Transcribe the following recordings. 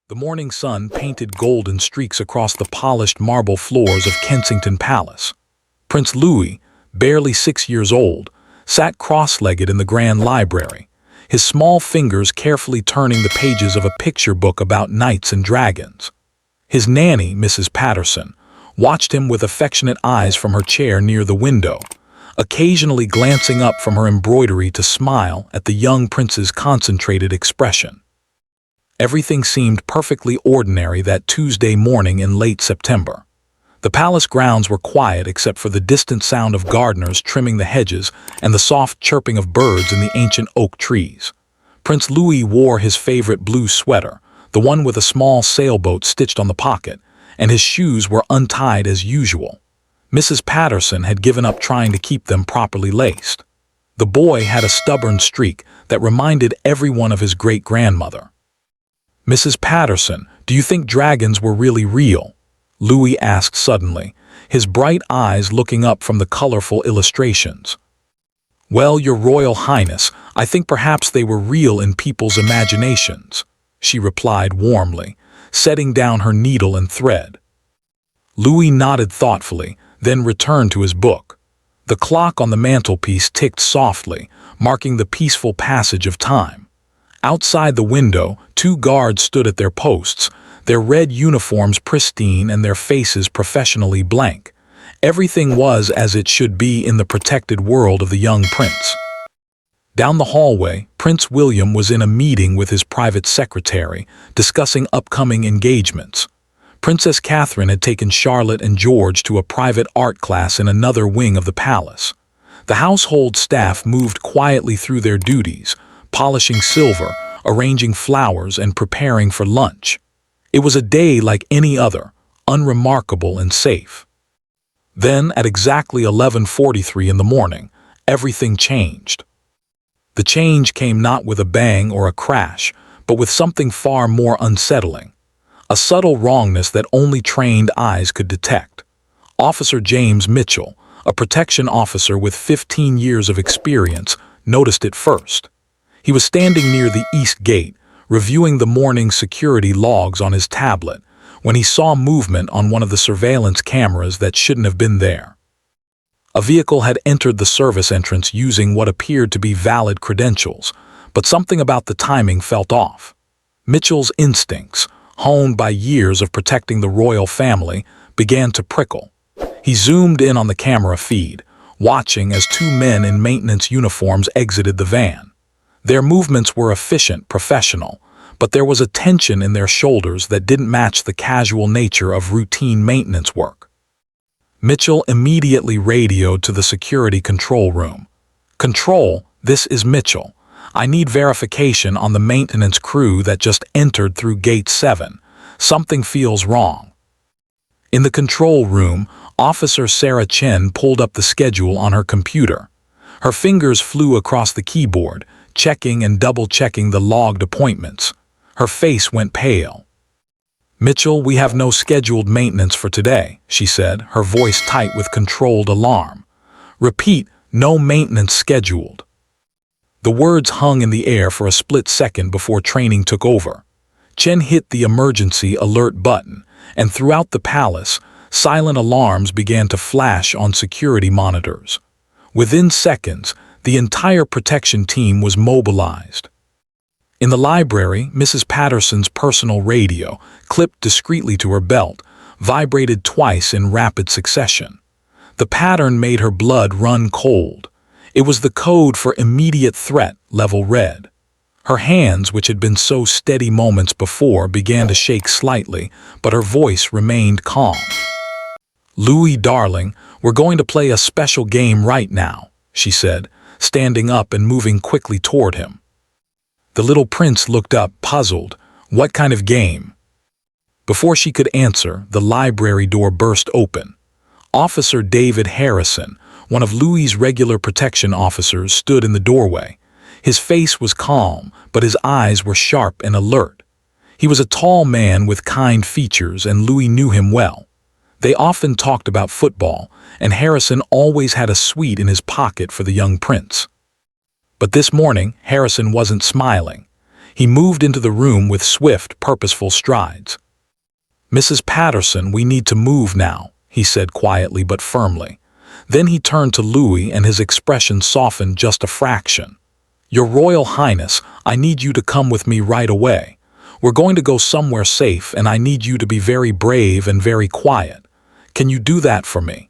The morning sun painted golden streaks across the polished marble floors of Kensington Palace. Prince Louis, barely 6 years old, sat cross-legged in the grand library, his small fingers carefully turning the pages of a picture book about knights and dragons. His nanny, Mrs. Patterson, watched him with affectionate eyes from her chair near the window, occasionally glancing up from her embroidery to smile at the young prince's concentrated expression. Everything seemed perfectly ordinary that Tuesday morning in late September. The palace grounds were quiet except for the distant sound of gardeners trimming the hedges and the soft chirping of birds in the ancient oak trees. Prince Louis wore his favorite blue sweater, the one with a small sailboat stitched on the pocket, and his shoes were untied as usual. Mrs. Patterson had given up trying to keep them properly laced. The boy had a stubborn streak that reminded everyone of his great-grandmother. "Mrs. Patterson, do you think dragons were really real?" Louis asked suddenly, his bright eyes looking up from the colorful illustrations. "Well, Your Royal Highness, I think perhaps they were real in people's imaginations," she replied warmly, setting down her needle and thread. Louis nodded thoughtfully, then returned to his book. The clock on the mantelpiece ticked softly, marking the peaceful passage of time. Outside the window, 2 guards stood at their posts, their red uniforms pristine and their faces professionally blank. Everything was as it should be in the protected world of the young prince. Down the hallway, Prince William was in a meeting with his private secretary, discussing upcoming engagements. Princess Catherine had taken Charlotte and George to a private art class in another wing of the palace. The household staff moved quietly through their duties, polishing silver, arranging flowers, and preparing for lunch. It was a day like any other, unremarkable and safe. Then, at exactly 11:43 in the morning, everything changed. The change came not with a bang or a crash, but with something far more unsettling. A subtle wrongness that only trained eyes could detect. Officer James Mitchell, a protection officer with 15 years of experience, noticed it first. He was standing near the east gate, reviewing the morning security logs on his tablet, when he saw movement on one of the surveillance cameras that shouldn't have been there. A vehicle had entered the service entrance using what appeared to be valid credentials, but something about the timing felt off. Mitchell's instincts, honed by years of protecting the royal family, began to prickle. He zoomed in on the camera feed, watching as 2 men in maintenance uniforms exited the van. Their movements were efficient, professional, but there was a tension in their shoulders that didn't match the casual nature of routine maintenance work. Mitchell immediately radioed to the security control room. "Control, this is Mitchell. I need verification on the maintenance crew that just entered through Gate 7. Something feels wrong." In the control room, Officer Sarah Chen pulled up the schedule on her computer. Her fingers flew across the keyboard, checking and double-checking the logged appointments. Her face went pale. "Mitchell, we have no scheduled maintenance for today," she said, her voice tight with controlled alarm. "Repeat, no maintenance scheduled." The words hung in the air for a split second before training took over. Chen hit the emergency alert button, and throughout the palace, silent alarms began to flash on security monitors. Within seconds, the entire protection team was mobilized. In the library, Mrs. Patterson's personal radio, clipped discreetly to her belt, vibrated twice in rapid succession. The pattern made her blood run cold. It was the code for immediate threat, level red. Her hands, which had been so steady moments before, began to shake slightly, but her voice remained calm. "Louis, darling, we're going to play a special game right now," she said, standing up and moving quickly toward him. The little prince looked up, puzzled. "What kind of game?" Before she could answer, the library door burst open. Officer David Harrison, one of Louis's regular protection officers, stood in the doorway. His face was calm, but his eyes were sharp and alert. He was a tall man with kind features, and Louis knew him well. They often talked about football, and Harrison always had a sweet in his pocket for the young prince. But this morning, Harrison wasn't smiling. He moved into the room with swift, purposeful strides. "Mrs. Patterson, we need to move now," he said quietly but firmly. Then he turned to Louis and his expression softened just a fraction. "Your Royal Highness, I need you to come with me right away. We're going to go somewhere safe and I need you to be very brave and very quiet. Can you do that for me?"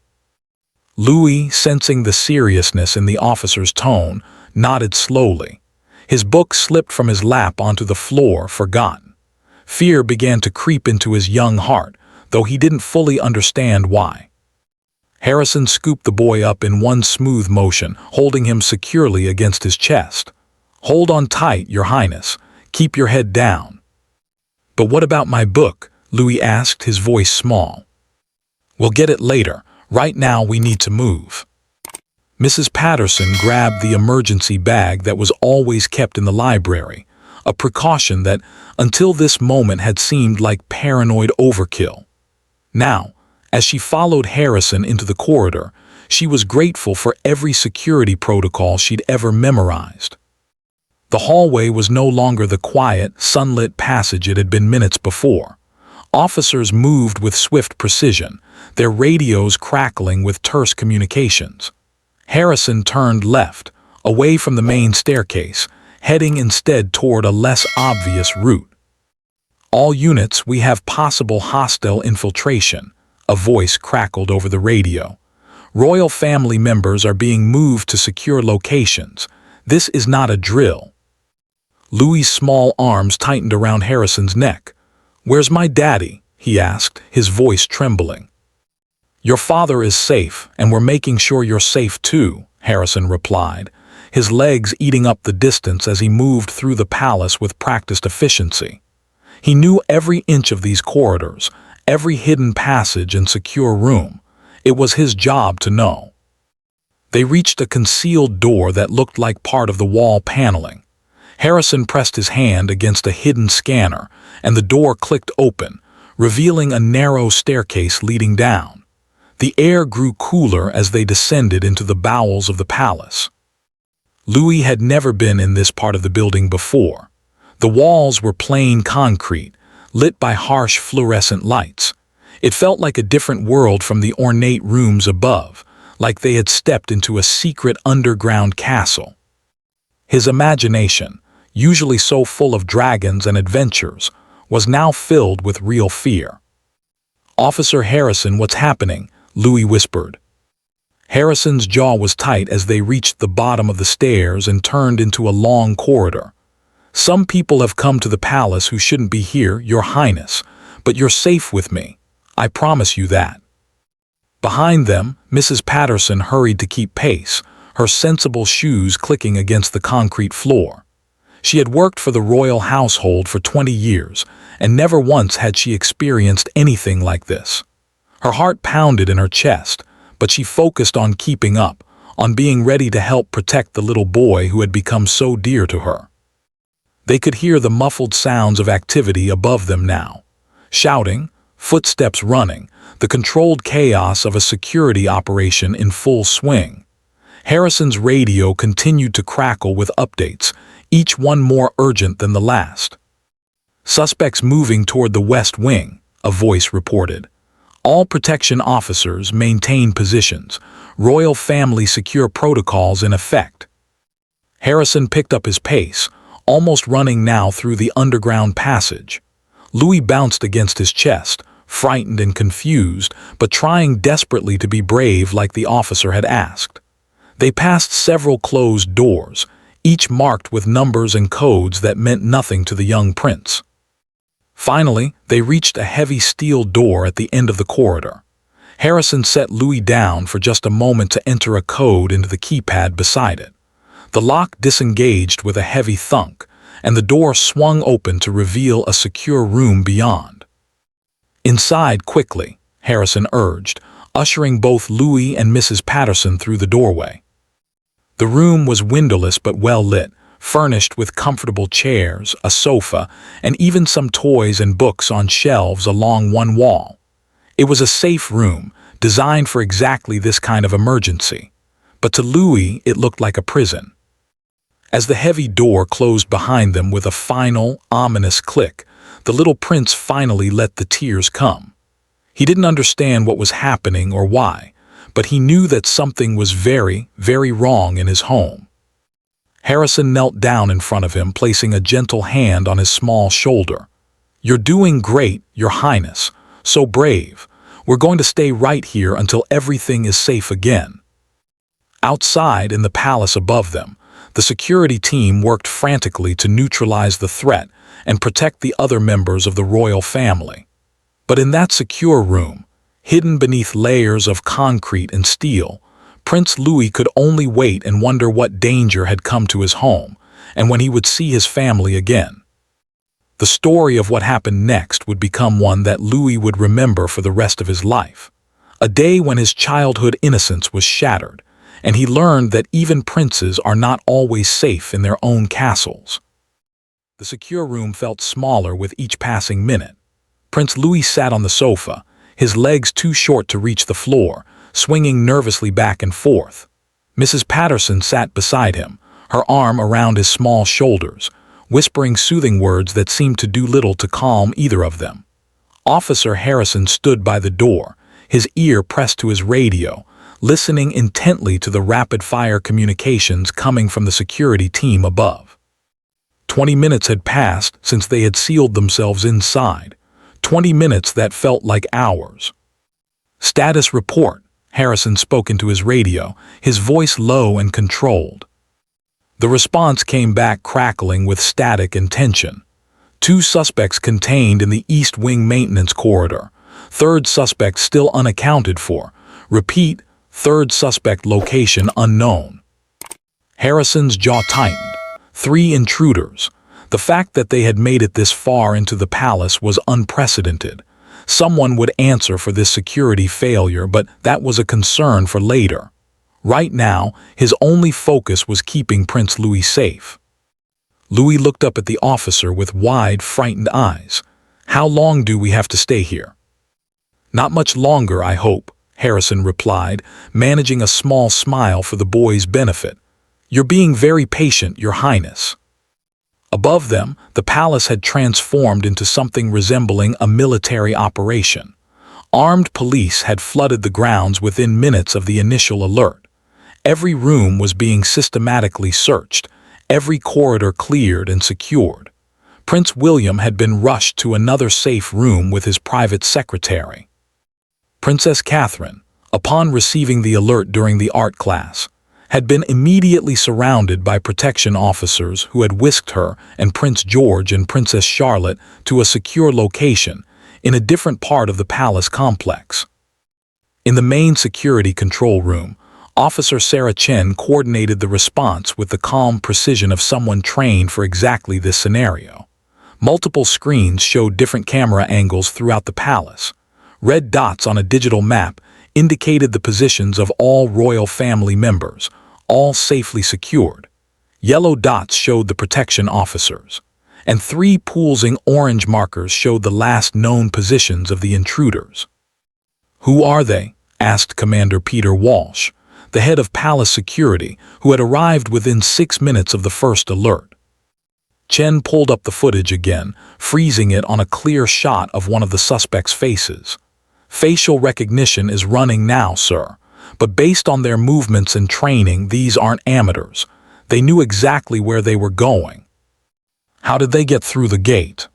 Louis, sensing the seriousness in the officer's tone, nodded slowly. His book slipped from his lap onto the floor, forgotten. Fear began to creep into his young heart, though he didn't fully understand why. Harrison scooped the boy up in one smooth motion, holding him securely against his chest. "Hold on tight, Your Highness. Keep your head down." "But what about my book?" Louis asked, his voice small. "We'll get it later. Right now we need to move." Mrs. Patterson grabbed the emergency bag that was always kept in the library, a precaution that, until this moment, had seemed like paranoid overkill. Now, as she followed Harrison into the corridor, she was grateful for every security protocol she'd ever memorized. The hallway was no longer the quiet, sunlit passage it had been minutes before. Officers moved with swift precision, their radios crackling with terse communications. Harrison turned left, away from the main staircase, heading instead toward a less obvious route. "All units, we have possible hostile infiltration," a voice crackled over the radio. "Royal family members are being moved to secure locations. This is not a drill." Louis's small arms tightened around Harrison's neck. "Where's my daddy?" he asked, his voice trembling. "Your father is safe, and we're making sure you're safe too," Harrison replied, his legs eating up the distance as he moved through the palace with practiced efficiency. He knew every inch of these corridors, every hidden passage and secure room. It was his job to know. They reached a concealed door that looked like part of the wall paneling. Harrison pressed his hand against a hidden scanner, and the door clicked open, revealing a narrow staircase leading down. The air grew cooler as they descended into the bowels of the palace. Louis had never been in this part of the building before. The walls were plain concrete, lit by harsh fluorescent lights. It felt like a different world from the ornate rooms above, like they had stepped into a secret underground castle. His imagination, usually so full of dragons and adventures, was now filled with real fear. "Officer Harrison, what's happening?" Louis whispered. Harrison's jaw was tight as they reached the bottom of the stairs and turned into a long corridor. "Some people have come to the palace who shouldn't be here, Your Highness, but you're safe with me. I promise you that." Behind them, Mrs. Patterson hurried to keep pace, her sensible shoes clicking against the concrete floor. She had worked for the royal household for 20 years, and never once had she experienced anything like this. Her heart pounded in her chest, but she focused on keeping up, on being ready to help protect the little boy who had become so dear to her. They could hear the muffled sounds of activity above them now. Shouting, footsteps running, the controlled chaos of a security operation in full swing. Harrison's radio continued to crackle with updates, each one more urgent than the last. "Suspects moving toward the west wing," a voice reported. "All protection officers maintain positions. Royal family secure protocols in effect." Harrison picked up his pace, almost running now through the underground passage. Louis bounced against his chest, frightened and confused, but trying desperately to be brave like the officer had asked. They passed several closed doors, each marked with numbers and codes that meant nothing to the young prince. Finally, they reached a heavy steel door at the end of the corridor. Harrison set Louis down for just a moment to enter a code into the keypad beside it. The lock disengaged with a heavy thunk, and the door swung open to reveal a secure room beyond. "Inside quickly," Harrison urged, ushering both Louis and Mrs. Patterson through the doorway. The room was windowless but well lit, furnished with comfortable chairs, a sofa, and even some toys and books on shelves along one wall. It was a safe room, designed for exactly this kind of emergency. But to Louis, it looked like a prison. As the heavy door closed behind them with a final, ominous click, the little prince finally let the tears come. He didn't understand what was happening or why, but he knew that something was very, very wrong in his home. Harrison knelt down in front of him, placing a gentle hand on his small shoulder. "You're doing great, Your Highness. So brave. We're going to stay right here until everything is safe again." Outside, in the palace above them, the security team worked frantically to neutralize the threat and protect the other members of the royal family. But in that secure room, hidden beneath layers of concrete and steel, Prince Louis could only wait and wonder what danger had come to his home and when he would see his family again. The story of what happened next would become one that Louis would remember for the rest of his life. A day when his childhood innocence was shattered, and he learned that even princes are not always safe in their own castles. The secure room felt smaller with each passing minute. Prince Louis sat on the sofa, his legs too short to reach the floor, swinging nervously back and forth. Mrs. Patterson sat beside him, her arm around his small shoulders, whispering soothing words that seemed to do little to calm either of them. Officer Harrison stood by the door, his ear pressed to his radio, listening intently to the rapid-fire communications coming from the security team above. 20 minutes had passed since they had sealed themselves inside, 20 minutes that felt like hours. "Status report," Harrison spoke into his radio, his voice low and controlled. The response came back crackling with static and tension. 2 suspects contained in the East Wing maintenance corridor. 3rd suspect still unaccounted for. Repeat, 3rd suspect location unknown. Harrison's jaw tightened. 3 intruders. The fact that they had made it this far into the palace was unprecedented. Someone would answer for this security failure, but that was a concern for later. Right now, his only focus was keeping Prince Louis safe. Louis looked up at the officer with wide, frightened eyes. "How long do we have to stay here?" "Not much longer, I hope," Harrison replied, managing a small smile for the boy's benefit. "You're being very patient, Your Highness." Above them, the palace had transformed into something resembling a military operation. Armed police had flooded the grounds within minutes of the initial alert. Every room was being systematically searched, every corridor cleared and secured. Prince William had been rushed to another safe room with his private secretary. Princess Catherine, upon receiving the alert during the art class, had been immediately surrounded by protection officers who had whisked her and Prince George and Princess Charlotte to a secure location in a different part of the palace complex. In the main security control room, Officer Sarah Chen coordinated the response with the calm precision of someone trained for exactly this scenario. Multiple screens showed different camera angles throughout the palace. Red dots on a digital map indicated the positions of all royal family members, all safely secured. Yellow dots showed the protection officers, and 3 pulsing orange markers showed the last known positions of the intruders. "Who are they?" asked Commander Peter Walsh, the head of palace security, who had arrived within 6 minutes of the first alert. Chen pulled up the footage again, freezing it on a clear shot of one of the suspects' faces. "Facial recognition is running now, sir, but based on their movements and training, these aren't amateurs. They knew exactly where they were going." "How did they get through the gate?"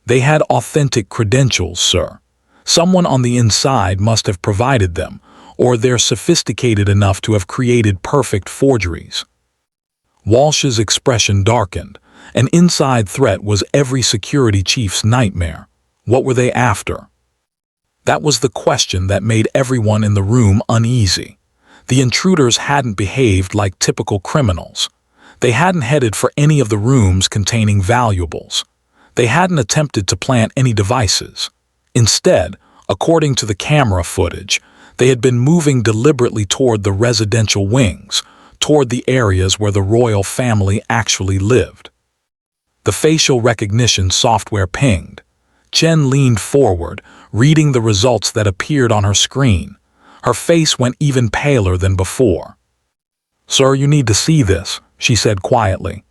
"They had authentic credentials, sir. Someone on the inside must have provided them, or they're sophisticated enough to have created perfect forgeries." Walsh's expression darkened. An inside threat was every security chief's nightmare. What were they after? That was the question that made everyone in the room uneasy. The intruders hadn't behaved like typical criminals. They hadn't headed for any of the rooms containing valuables. They hadn't attempted to plant any devices. Instead, according to the camera footage, they had been moving deliberately toward the residential wings, toward the areas where the royal family actually lived. The facial recognition software pinged. Chen leaned forward, reading the results that appeared on her screen. Her face went even paler than before. "Sir, you need to see this," she said quietly.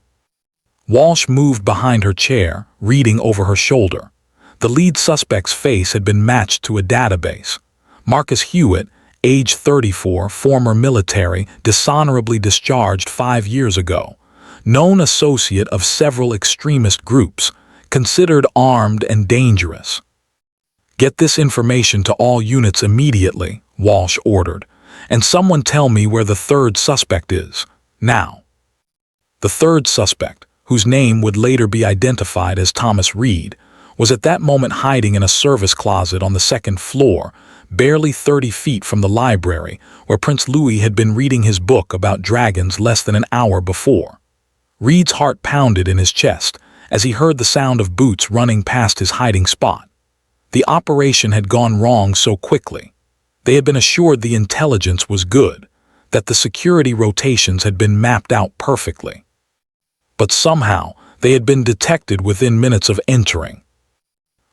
Walsh moved behind her chair, reading over her shoulder. The lead suspect's face had been matched to a database. Marcus Hewitt, age 34, former military, dishonorably discharged 5 years ago. Known associate of several extremist groups, considered armed and dangerous. "Get this information to all units immediately," Walsh ordered, "and someone tell me where the third suspect is, now." The third suspect, whose name would later be identified as Thomas Reed, was at that moment hiding in a service closet on the second floor, barely 30 feet from the library where Prince Louis had been reading his book about dragons less than an hour before. Reed's heart pounded in his chest as he heard the sound of boots running past his hiding spot. The operation had gone wrong so quickly. They had been assured the intelligence was good, that the security rotations had been mapped out perfectly. But somehow, they had been detected within minutes of entering.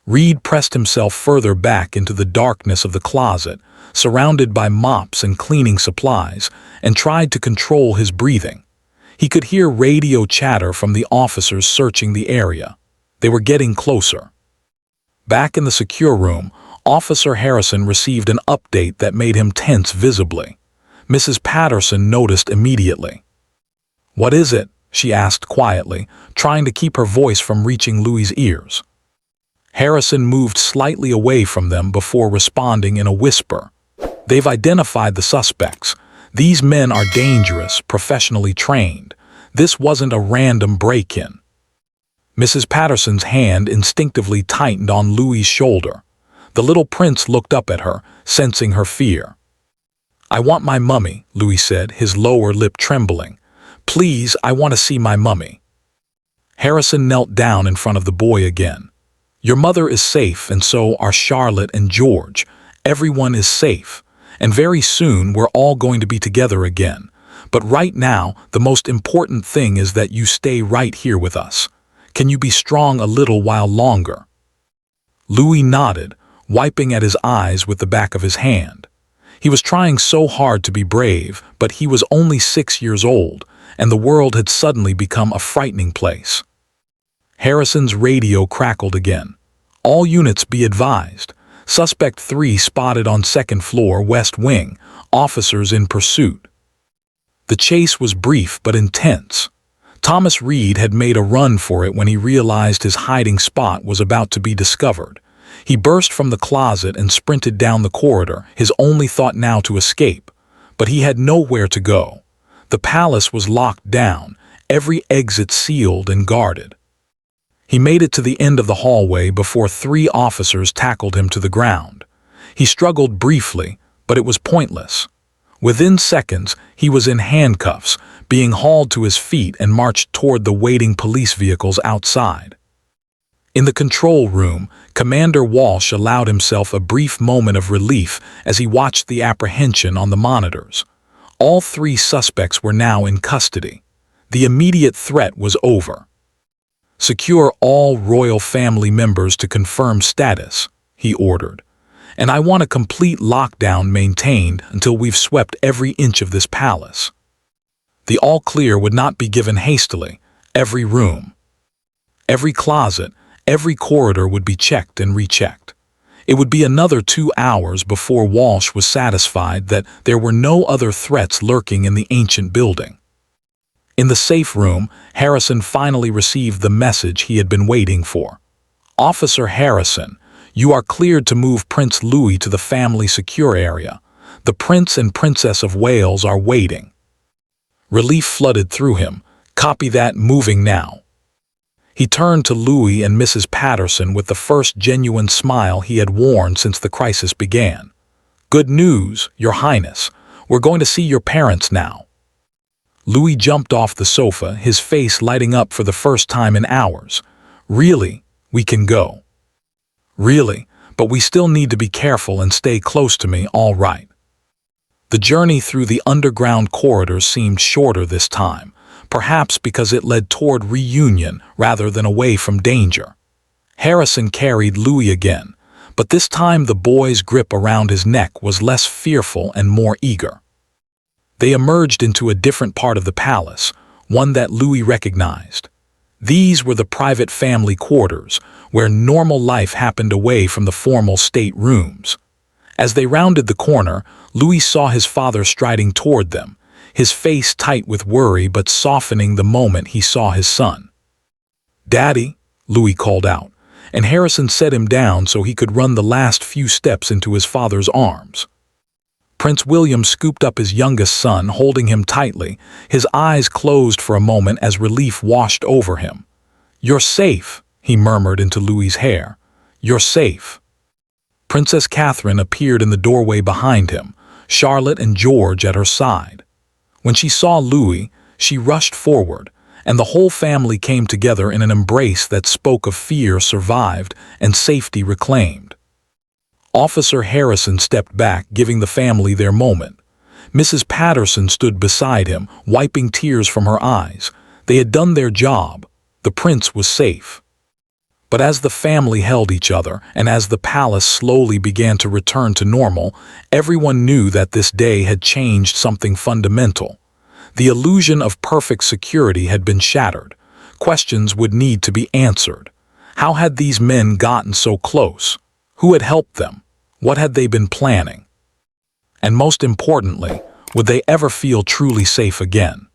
Reed pressed himself further back into the darkness of the closet, surrounded by mops and cleaning supplies, and tried to control his breathing. He could hear radio chatter from the officers searching the area. They were getting closer. Back in the secure room, Officer Harrison received an update that made him tense visibly. Mrs. Patterson noticed immediately. "What is it?" she asked quietly, trying to keep her voice from reaching Louis's ears. Harrison moved slightly away from them before responding in a whisper. "They've identified the suspects. These men are dangerous, professionally trained. This wasn't a random break-in." Mrs. Patterson's hand instinctively tightened on Louis's shoulder. The little prince looked up at her, sensing her fear. "I want my mummy," Louis said, his lower lip trembling. "Please, I want to see my mummy." Harrison knelt down in front of the boy again. "Your mother is safe, and so are Charlotte and George. Everyone is safe. And very soon we're all going to be together again. But right now, the most important thing is that you stay right here with us. Can you be strong a little while longer?" Louis nodded, wiping at his eyes with the back of his hand. He was trying so hard to be brave, but he was only 6 years old, and the world had suddenly become a frightening place. Harrison's radio crackled again. "All units be advised. Suspect 3 spotted on second floor, west wing. Officers in pursuit." The chase was brief but intense. Thomas Reed had made a run for it when he realized his hiding spot was about to be discovered. He burst from the closet and sprinted down the corridor, his only thought now to escape. But he had nowhere to go. The palace was locked down, every exit sealed and guarded. He made it to the end of the hallway before 3 officers tackled him to the ground. He struggled briefly, but it was pointless. Within seconds, he was in handcuffs, being hauled to his feet and marched toward the waiting police vehicles outside. In the control room, Commander Walsh allowed himself a brief moment of relief as he watched the apprehension on the monitors. All 3 suspects were now in custody. The immediate threat was over. "Secure all royal family members to confirm status," he ordered. "And I want a complete lockdown maintained until we've swept every inch of this palace." The all-clear would not be given hastily. Every room, every closet, every corridor would be checked and rechecked. It would be another 2 hours before Walsh was satisfied that there were no other threats lurking in the ancient building. In the safe room, Harrison finally received the message he had been waiting for. "Officer Harrison, you are cleared to move Prince Louis to the family secure area. The Prince and Princess of Wales are waiting." Relief flooded through him. "Copy that, moving now." He turned to Louis and Mrs. Patterson with the first genuine smile he had worn since the crisis began. "Good news, Your Highness. We're going to see your parents now." Louis jumped off the sofa, his face lighting up for the first time in hours. "Really? We can go?" "Really, but we still need to be careful and stay close to me, all right." The journey through the underground corridors seemed shorter this time, perhaps because it led toward reunion rather than away from danger. Harrison carried Louis again, but this time the boy's grip around his neck was less fearful and more eager. They emerged into a different part of the palace, one that Louis recognized. These were the private family quarters, where normal life happened away from the formal state rooms. As they rounded the corner, Louis saw his father striding toward them, his face tight with worry but softening the moment he saw his son. "Daddy," Louis called out, and Harrison set him down so he could run the last few steps into his father's arms. Prince William scooped up his youngest son, holding him tightly, his eyes closed for a moment as relief washed over him. "You're safe," he murmured into Louis's hair. "You're safe." Princess Catherine appeared in the doorway behind him, Charlotte and George at her side. When she saw Louis, she rushed forward, and the whole family came together in an embrace that spoke of fear survived and safety reclaimed. Officer Harrison stepped back, giving the family their moment. Mrs. Patterson stood beside him, wiping tears from her eyes. They had done their job. The prince was safe. But as the family held each other, and as the palace slowly began to return to normal, everyone knew that this day had changed something fundamental. The illusion of perfect security had been shattered. Questions would need to be answered. How had these men gotten so close? Who had helped them? What had they been planning? And most importantly, would they ever feel truly safe again?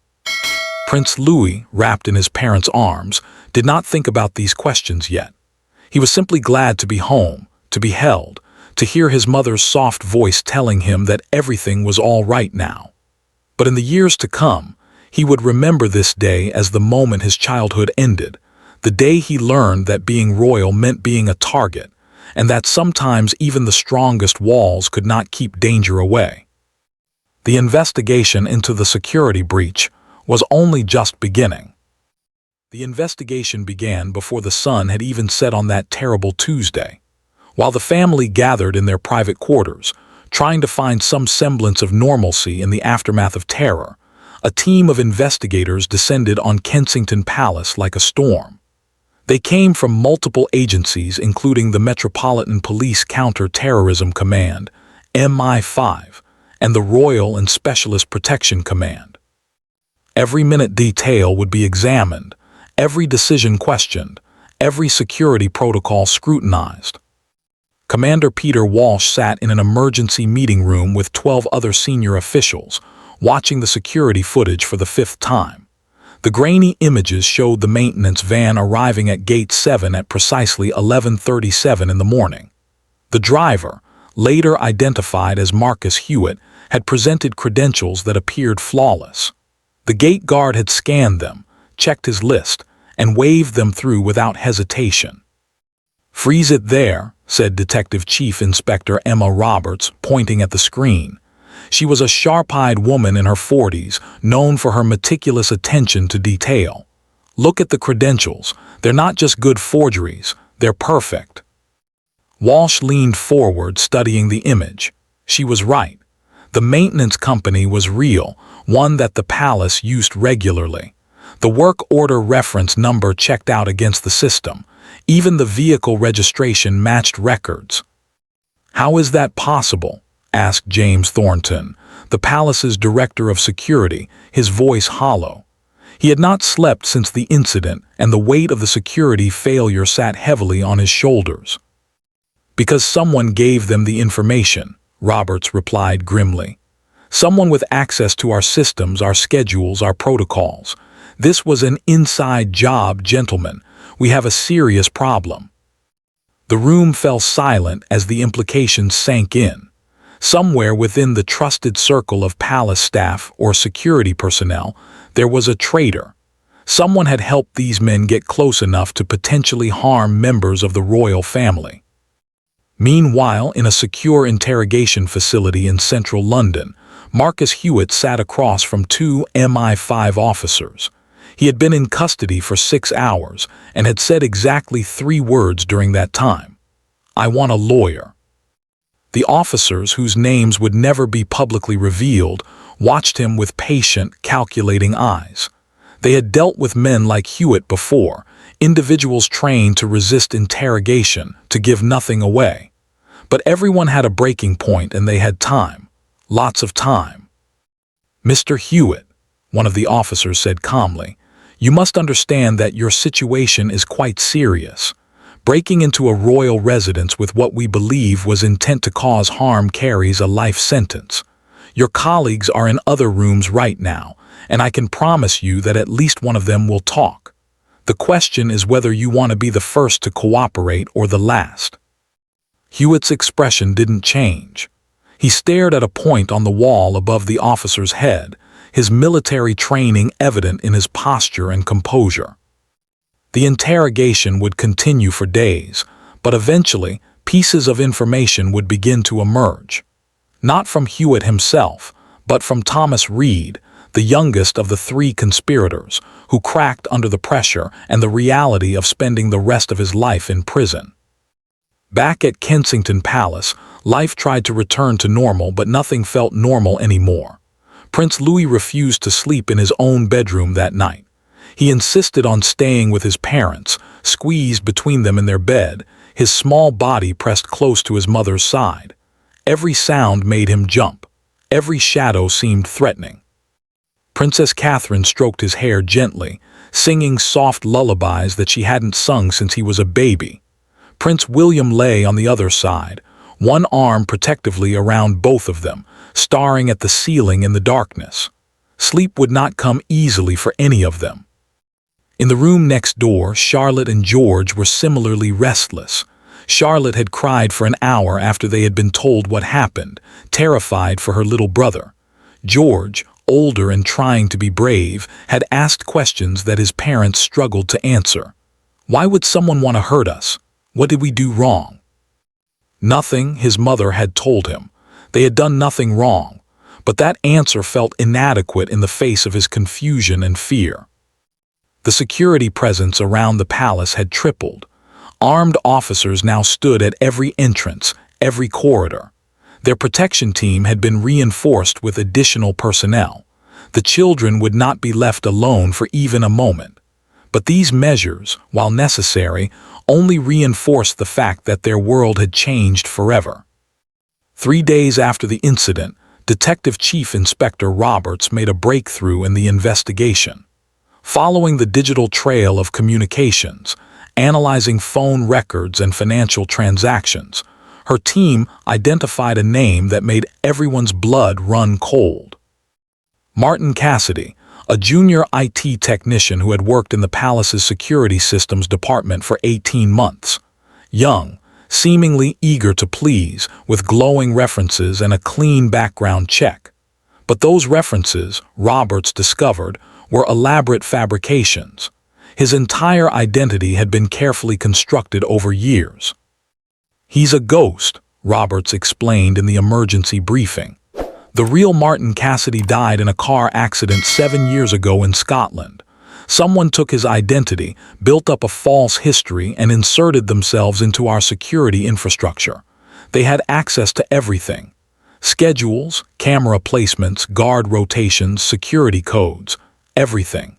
Prince Louis, wrapped in his parents' arms, did not think about these questions yet. He was simply glad to be home, to be held, to hear his mother's soft voice telling him that everything was all right now. But in the years to come, he would remember this day as the moment his childhood ended, the day he learned that being royal meant being a target, and that sometimes even the strongest walls could not keep danger away. The investigation into the security breach was only just beginning. The investigation began before the sun had even set on that terrible Tuesday. While the family gathered in their private quarters, trying to find some semblance of normalcy in the aftermath of terror, a team of investigators descended on Kensington Palace like a storm. They came from multiple agencies, including the Metropolitan Police Counter-Terrorism Command, MI5, and the Royal and Specialist Protection Command. Every minute detail would be examined, every decision questioned, every security protocol scrutinized. Commander Peter Walsh sat in an emergency meeting room with 12 other senior officials, watching the security footage for the 5th time. The grainy images showed the maintenance van arriving at Gate 7 at precisely 11:37 in the morning. The driver, later identified as Marcus Hewitt, had presented credentials that appeared flawless. The gate guard had scanned them, checked his list, and waved them through without hesitation. "Freeze it there," said Detective Chief Inspector Emma Roberts, pointing at the screen. She was a sharp-eyed woman in her 40s, known for her meticulous attention to detail. "Look at the credentials. They're not just good forgeries, they're perfect." Walsh leaned forward, studying the image. She was right. The maintenance company was real, one that the palace used regularly. The work order reference number checked out against the system. Even the vehicle registration matched records. "How is that possible?" asked James Thornton, the palace's director of security, his voice hollow. He had not slept since the incident, and the weight of the security failure sat heavily on his shoulders. "Because someone gave them the information," Roberts replied grimly. "Someone with access to our systems, our schedules, our protocols. This was an inside job, gentlemen. We have a serious problem." The room fell silent as the implications sank in. Somewhere within the trusted circle of palace staff or security personnel, there was a traitor. Someone had helped these men get close enough to potentially harm members of the royal family. Meanwhile, in a secure interrogation facility in central London, Marcus Hewitt sat across from 2 MI5 officers. He had been in custody for 6 hours and had said exactly 3 words during that time: "I want a lawyer." The officers, whose names would never be publicly revealed, watched him with patient, calculating eyes. They had dealt with men like Hewitt before, individuals trained to resist interrogation, to give nothing away. But everyone had a breaking point, and they had time. Lots of time. "Mr. Hewitt," one of the officers said calmly. "You must understand that your situation is quite serious. Breaking into a royal residence with what we believe was intent to cause harm carries a life sentence. Your colleagues are in other rooms right now, and I can promise you that at least one of them will talk. The question is whether you want to be the first to cooperate or the last." Hewitt's expression didn't change. He stared at a point on the wall above the officer's head, his military training evident in his posture and composure. The interrogation would continue for days, but eventually pieces of information would begin to emerge. Not from Hewitt himself, but from Thomas Reed, the youngest of the three conspirators, who cracked under the pressure and the reality of spending the rest of his life in prison. Back at Kensington Palace, life tried to return to normal, but nothing felt normal anymore. Prince Louis refused to sleep in his own bedroom that night. He insisted on staying with his parents, squeezed between them in their bed, his small body pressed close to his mother's side. Every sound made him jump. Every shadow seemed threatening. Princess Catherine stroked his hair gently, singing soft lullabies that she hadn't sung since he was a baby. Prince William lay on the other side, one arm protectively around both of them, staring at the ceiling in the darkness. Sleep would not come easily for any of them. In the room next door, Charlotte and George were similarly restless. Charlotte had cried for an hour after they had been told what happened, terrified for her little brother. George, older and trying to be brave, had asked questions that his parents struggled to answer. Why would someone want to hurt us? What did we do wrong? Nothing, his mother had told him. They had done nothing wrong, but that answer felt inadequate in the face of his confusion and fear. The security presence around the palace had tripled. Armed officers now stood at every entrance, every corridor. Their protection team had been reinforced with additional personnel. The children would not be left alone for even a moment. But these measures, while necessary, only reinforced the fact that their world had changed forever. 3 days after the incident, Detective Chief Inspector Roberts made a breakthrough in the investigation. Following the digital trail of communications, analyzing phone records and financial transactions, her team identified a name that made everyone's blood run cold. Martin Cassidy, a junior IT technician who had worked in the palace's security systems department for 18 months. Young, seemingly eager to please, with glowing references and a clean background check. But those references, Roberts discovered, were elaborate fabrications. His entire identity had been carefully constructed over years. "He's a ghost," Roberts explained in the emergency briefing. "The real Martin Cassidy died in a car accident 7 years ago in Scotland. Someone took his identity, built up a false history, and inserted themselves into our security infrastructure. They had access to everything. Schedules, camera placements, guard rotations, security codes, everything."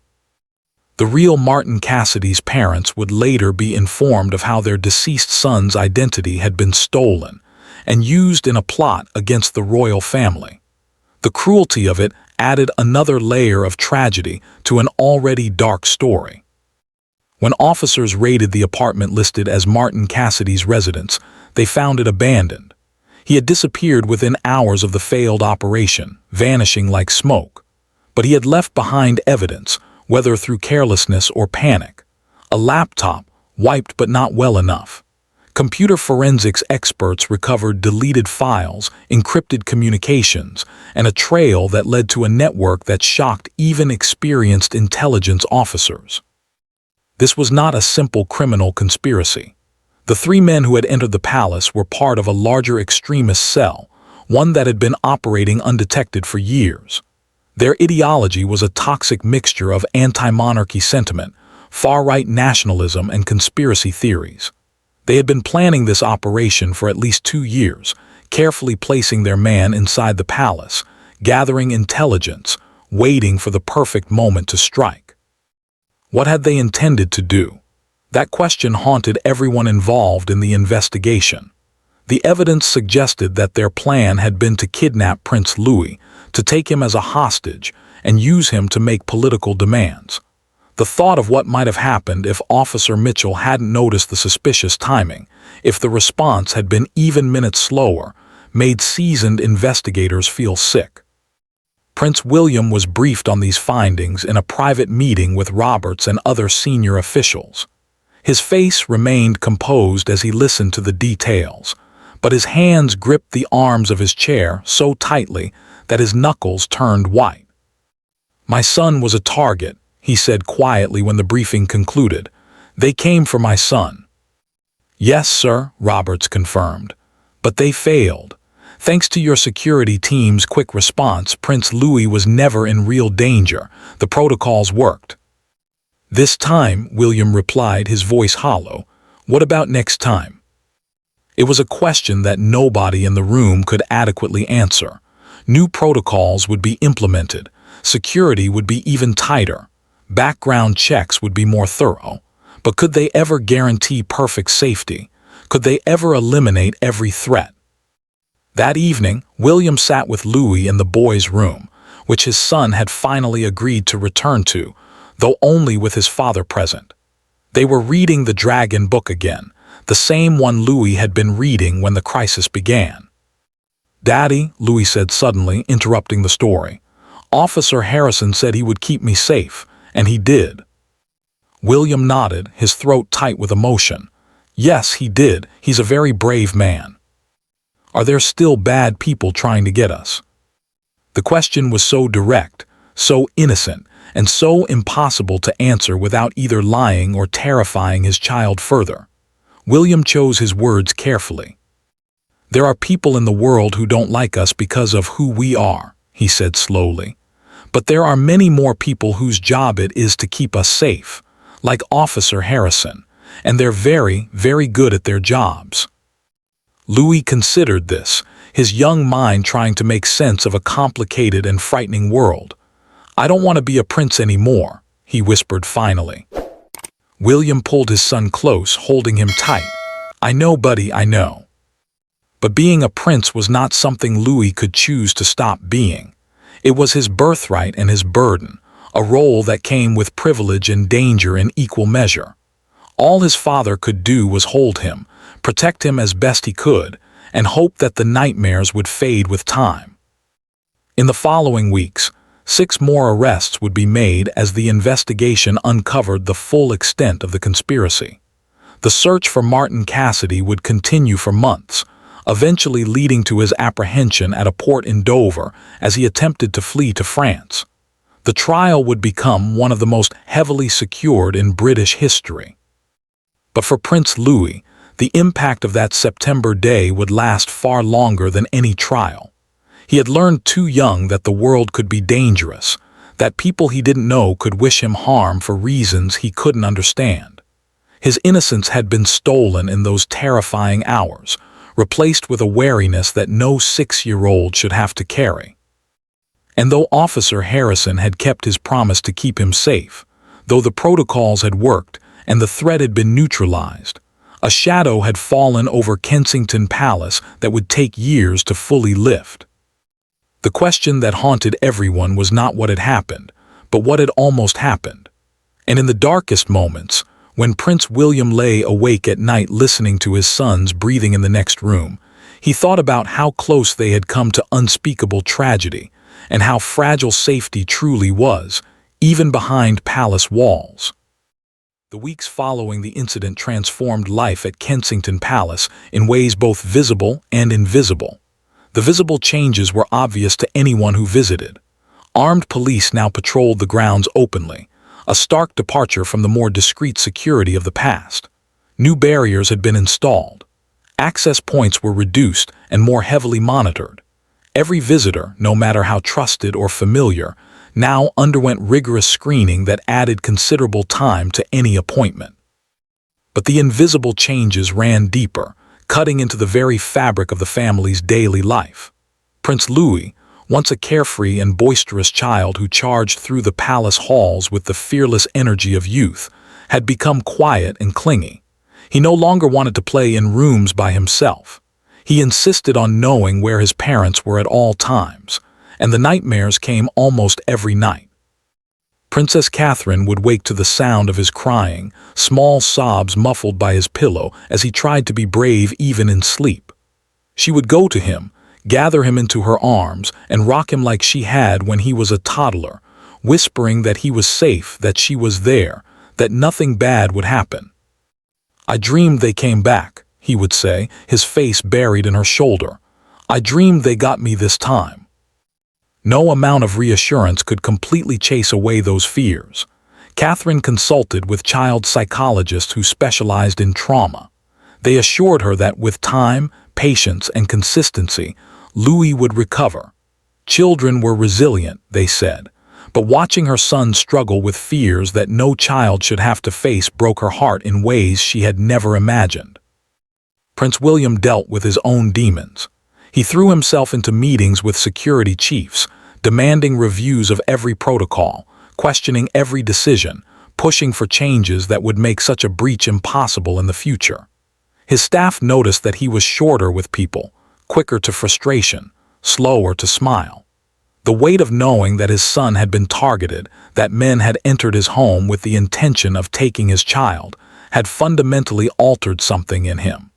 The real Martin Cassidy's parents would later be informed of how their deceased son's identity had been stolen and used in a plot against the royal family. The cruelty of it added another layer of tragedy to an already dark story. When officers raided the apartment listed as Martin Cassidy's residence, they found it abandoned. He had disappeared within hours of the failed operation, vanishing like smoke. But he had left behind evidence, whether through carelessness or panic. A laptop, wiped but not well enough. Computer forensics experts recovered deleted files, encrypted communications, and a trail that led to a network that shocked even experienced intelligence officers. This was not a simple criminal conspiracy. The 3 men who had entered the palace were part of a larger extremist cell, one that had been operating undetected for years. Their ideology was a toxic mixture of anti-monarchy sentiment, far-right nationalism, and conspiracy theories. They had been planning this operation for at least 2 years, carefully placing their man inside the palace, gathering intelligence, waiting for the perfect moment to strike. What had they intended to do? That question haunted everyone involved in the investigation. The evidence suggested that their plan had been to kidnap Prince Louis, to take him as a hostage, and use him to make political demands. The thought of what might have happened if Officer Mitchell hadn't noticed the suspicious timing, if the response had been even minutes slower, made seasoned investigators feel sick. Prince William was briefed on these findings in a private meeting with Roberts and other senior officials. His face remained composed as he listened to the details, but his hands gripped the arms of his chair so tightly that his knuckles turned white. "My son was a target," he said quietly when the briefing concluded. "They came for my son." "Yes, sir," Roberts confirmed. "But they failed. Thanks to your security team's quick response, Prince Louis was never in real danger. The protocols worked." "This time," William replied, his voice hollow. "What about next time?" It was a question that nobody in the room could adequately answer. New protocols would be implemented. Security would be even tighter. Background checks would be more thorough. But could they ever guarantee perfect safety? Could they ever eliminate every threat? That evening, William sat with Louis in the boys' room, which his son had finally agreed to return to, though only with his father present. They were reading the Dragon book again, the same one Louis had been reading when the crisis began. "Daddy," Louis said suddenly, interrupting the story, "Officer Harrison said he would keep me safe, and he did." William nodded, his throat tight with emotion. "Yes, he did. He's a very brave man." "Are there still bad people trying to get us?" The question was so direct, so innocent, and so impossible to answer without either lying or terrifying his child further. William chose his words carefully. "There are people in the world who don't like us because of who we are," he said slowly. "But there are many more people whose job it is to keep us safe, like Officer Harrison, and they're very, very good at their jobs." Louis considered this, his young mind trying to make sense of a complicated and frightening world. "I don't want to be a prince anymore," he whispered finally. William pulled his son close, holding him tight. "I know, buddy, I know." But being a prince was not something Louis could choose to stop being. It was his birthright and his burden, a role that came with privilege and danger in equal measure. All his father could do was hold him, protect him as best he could, and hope that the nightmares would fade with time. In the following weeks, 6 more arrests would be made as the investigation uncovered the full extent of the conspiracy. The search for Martin Cassidy would continue for months, eventually leading to his apprehension at a port in Dover as he attempted to flee to France. The trial would become one of the most heavily secured in British history. But for Prince Louis, the impact of that September day would last far longer than any trial. He had learned too young that the world could be dangerous, that people he didn't know could wish him harm for reasons he couldn't understand. His innocence had been stolen in those terrifying hours, replaced with a wariness that no 6-year-old should have to carry. And though Officer Harrison had kept his promise to keep him safe, though the protocols had worked and the threat had been neutralized, a shadow had fallen over Kensington Palace that would take years to fully lift. The question that haunted everyone was not what had happened, but what had almost happened. And in the darkest moments, when Prince William lay awake at night listening to his sons breathing in the next room, he thought about how close they had come to unspeakable tragedy, and how fragile safety truly was, even behind palace walls. The weeks following the incident transformed life at Kensington Palace in ways both visible and invisible. The visible changes were obvious to anyone who visited. Armed police now patrolled the grounds openly, a stark departure from the more discreet security of the past. New barriers had been installed. Access points were reduced and more heavily monitored. Every visitor, no matter how trusted or familiar, now underwent rigorous screening that added considerable time to any appointment. But the invisible changes ran deeper, cutting into the very fabric of the family's daily life. Prince Louis, once a carefree and boisterous child who charged through the palace halls with the fearless energy of youth, had become quiet and clingy. He no longer wanted to play in rooms by himself. He insisted on knowing where his parents were at all times, and the nightmares came almost every night. Princess Catherine would wake to the sound of his crying, small sobs muffled by his pillow as he tried to be brave even in sleep. She would go to him, gather him into her arms, and rock him like she had when he was a toddler, whispering that he was safe, that she was there, that nothing bad would happen. "I dreamed they came back," he would say, his face buried in her shoulder. "I dreamed they got me this time." No amount of reassurance could completely chase away those fears. Catherine consulted with child psychologists who specialized in trauma. They assured her that with time, patience, and consistency, Louis would recover. Children were resilient, they said, but watching her son struggle with fears that no child should have to face broke her heart in ways she had never imagined. Prince William dealt with his own demons. He threw himself into meetings with security chiefs, demanding reviews of every protocol, questioning every decision, pushing for changes that would make such a breach impossible in the future. His staff noticed that he was shorter with people, quicker to frustration, slower to smile. The weight of knowing that his son had been targeted, that men had entered his home with the intention of taking his child, had fundamentally altered something in him.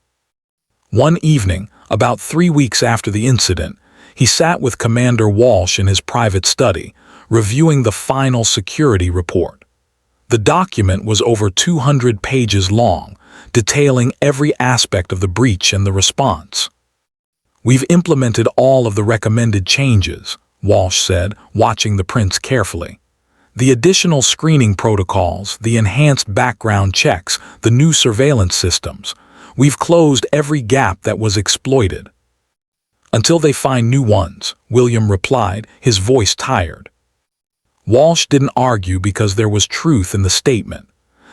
One evening, about 3 weeks after the incident, he sat with Commander Walsh in his private study, reviewing the final security report. The document was over 200 pages long, detailing every aspect of the breach and the response. "We've implemented all of the recommended changes," Walsh said, watching the prince carefully. "The additional screening protocols, the enhanced background checks, the new surveillance systems. We've closed every gap that was exploited." "Until they find new ones," William replied, his voice tired. Walsh didn't argue because there was truth in the statement.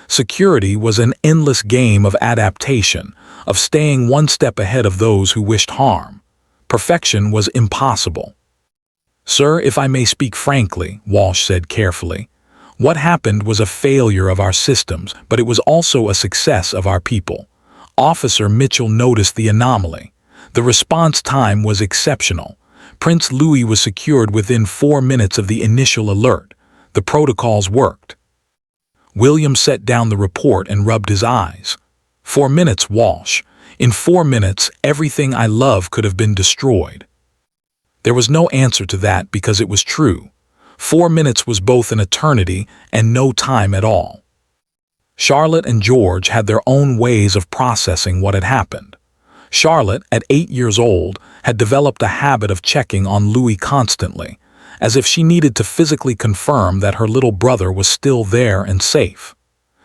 Security was an endless game of adaptation, of staying one step ahead of those who wished harm. Perfection was impossible. "Sir, if I may speak frankly," Walsh said carefully, "what happened was a failure of our systems, but it was also a success of our people." Officer Mitchell noticed the anomaly. The response time was exceptional. Prince Louis was secured within 4 minutes of the initial alert. The protocols worked. William set down the report and rubbed his eyes. 4 minutes, Walsh. In 4 minutes, everything I love could have been destroyed." There was no answer to that because it was true. 4 minutes was both an eternity and no time at all. Charlotte and George had their own ways of processing what had happened. Charlotte, at 8 years old, had developed a habit of checking on Louis constantly, as if she needed to physically confirm that her little brother was still there and safe.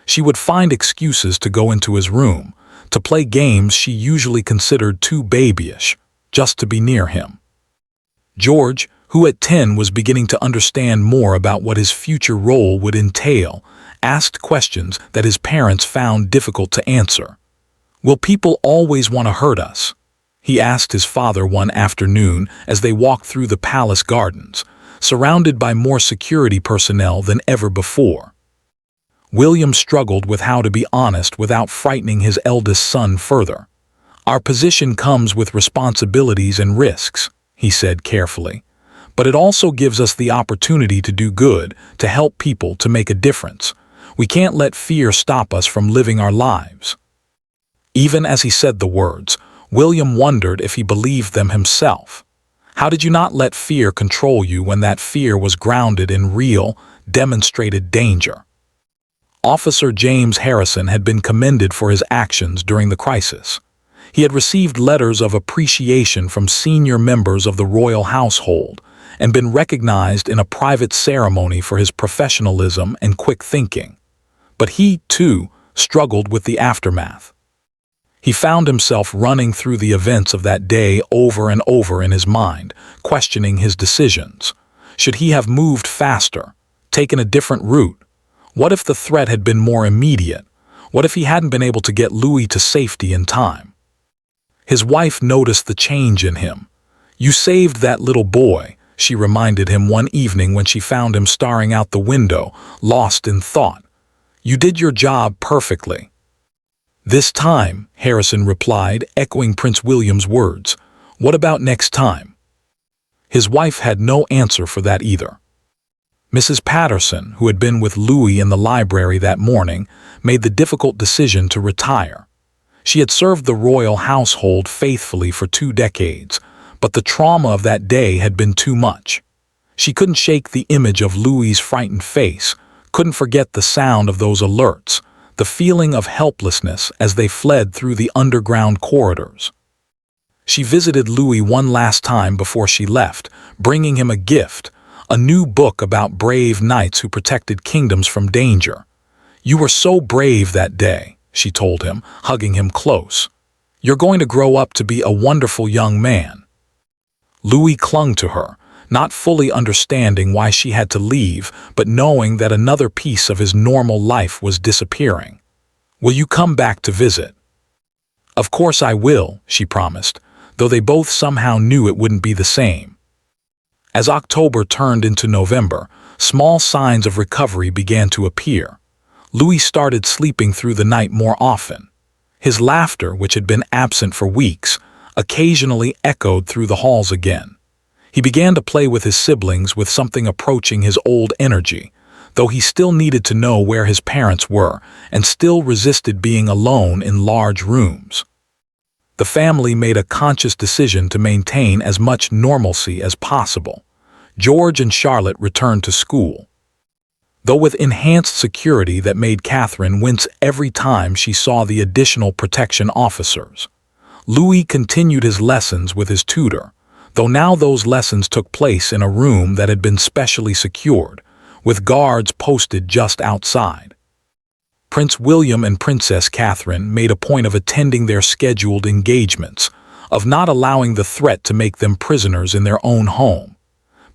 She would find excuses to go into his room, to play games she usually considered too babyish, just to be near him. George, who at 10 was beginning to understand more about what his future role would entail, asked questions that his parents found difficult to answer. "Will people always want to hurt us?" he asked his father one afternoon as they walked through the palace gardens, surrounded by more security personnel than ever before. William struggled with how to be honest without frightening his eldest son further. "Our position comes with responsibilities and risks," he said carefully, "but it also gives us the opportunity to do good, to help people, to make a difference. We can't let fear stop us from living our lives." Even as he said the words, William wondered if he believed them himself. How did you not let fear control you when that fear was grounded in real, demonstrated danger? Officer James Harrison had been commended for his actions during the crisis. He had received letters of appreciation from senior members of the royal household and been recognized in a private ceremony for his professionalism and quick thinking. But he, too, struggled with the aftermath. He found himself running through the events of that day over and over in his mind, questioning his decisions. Should he have moved faster, taken a different route? What if the threat had been more immediate? What if he hadn't been able to get Louis to safety in time? His wife noticed the change in him. "You saved that little boy," she reminded him one evening when she found him staring out the window, lost in thought. "You did your job perfectly." This time, Harrison replied, echoing Prince William's words. "What about next time?" His wife had no answer for that either. Mrs. Patterson, who had been with Louis in the library that morning, made the difficult decision to retire. She had served the royal household faithfully for 2 decades, but the trauma of that day had been too much. She couldn't shake the image of Louis's frightened face, couldn't forget the sound of those alerts, the feeling of helplessness as they fled through the underground corridors. She visited Louis one last time before she left, bringing him a gift, a new book about brave knights who protected kingdoms from danger. "You were so brave that day," she told him, hugging him close. "You're going to grow up to be a wonderful young man." Louis clung to her, not fully understanding why she had to leave, but knowing that another piece of his normal life was disappearing. "Will you come back to visit?" "Of course I will," she promised, though they both somehow knew it wouldn't be the same. As October turned into November, small signs of recovery began to appear. Louis started sleeping through the night more often. His laughter, which had been absent for weeks, occasionally echoed through the halls again. He began to play with his siblings with something approaching his old energy, though he still needed to know where his parents were and still resisted being alone in large rooms. The family made a conscious decision to maintain as much normalcy as possible. George and Charlotte returned to school, though with enhanced security that made Catherine wince every time she saw the additional protection officers. Louis continued his lessons with his tutor, though now those lessons took place in a room that had been specially secured, with guards posted just outside. Prince William and Princess Catherine made a point of attending their scheduled engagements, of not allowing the threat to make them prisoners in their own home.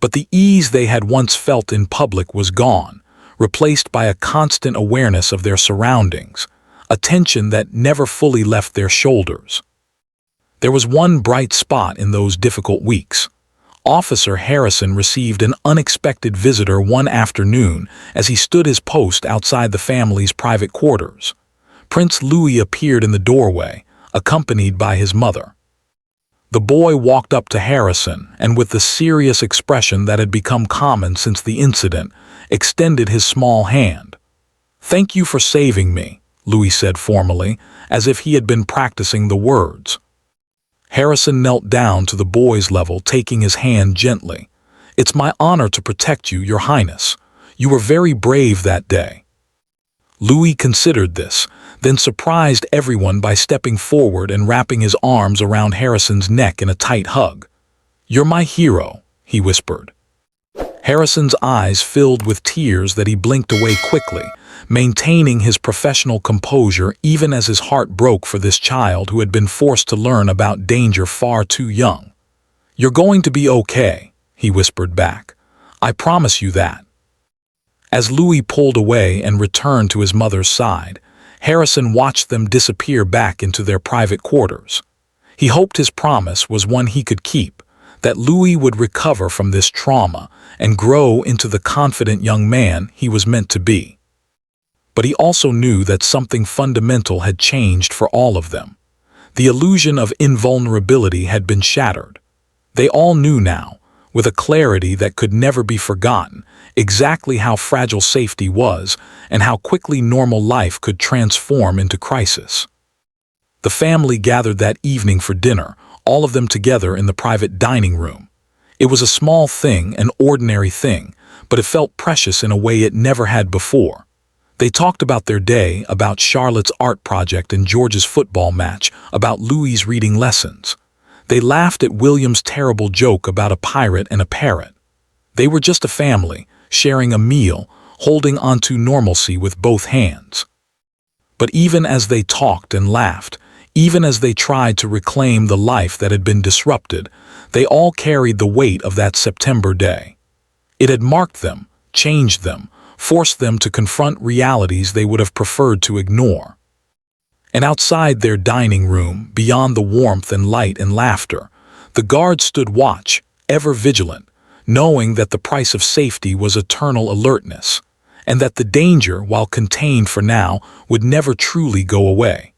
But the ease they had once felt in public was gone, replaced by a constant awareness of their surroundings, a tension that never fully left their shoulders. There was one bright spot in those difficult weeks. Officer Harrison received an unexpected visitor one afternoon as he stood his post outside the family's private quarters. Prince Louis appeared in the doorway, accompanied by his mother. The boy walked up to Harrison and, with the serious expression that had become common since the incident, extended his small hand. "Thank you for saving me," Louis said formally, as if he had been practicing the words. Harrison knelt down to the boy's level, taking his hand gently. "It's my honor to protect you, Your Highness. You were very brave that day." Louis considered this, then surprised everyone by stepping forward and wrapping his arms around Harrison's neck in a tight hug. "You're my hero," he whispered. Harrison's eyes filled with tears that he blinked away quickly, maintaining his professional composure even as his heart broke for this child who had been forced to learn about danger far too young. "You're going to be okay," he whispered back. "I promise you that." As Louis pulled away and returned to his mother's side, Harrison watched them disappear back into their private quarters. He hoped his promise was one he could keep, that Louis would recover from this trauma and grow into the confident young man he was meant to be. But he also knew that something fundamental had changed for all of them. The illusion of invulnerability had been shattered. They all knew now, with a clarity that could never be forgotten, exactly how fragile safety was and how quickly normal life could transform into crisis. The family gathered that evening for dinner, all of them together in the private dining room. It was a small thing, an ordinary thing, but it felt precious in a way it never had before. They talked about their day, about Charlotte's art project and George's football match, about Louis's reading lessons. They laughed at William's terrible joke about a pirate and a parrot. They were just a family, sharing a meal, holding onto normalcy with both hands. But even as they talked and laughed, even as they tried to reclaim the life that had been disrupted, they all carried the weight of that September day. It had marked them, changed them, forced them to confront realities they would have preferred to ignore. And outside their dining room, beyond the warmth and light and laughter, the guards stood watch, ever vigilant, knowing that the price of safety was eternal alertness, and that the danger, while contained for now, would never truly go away.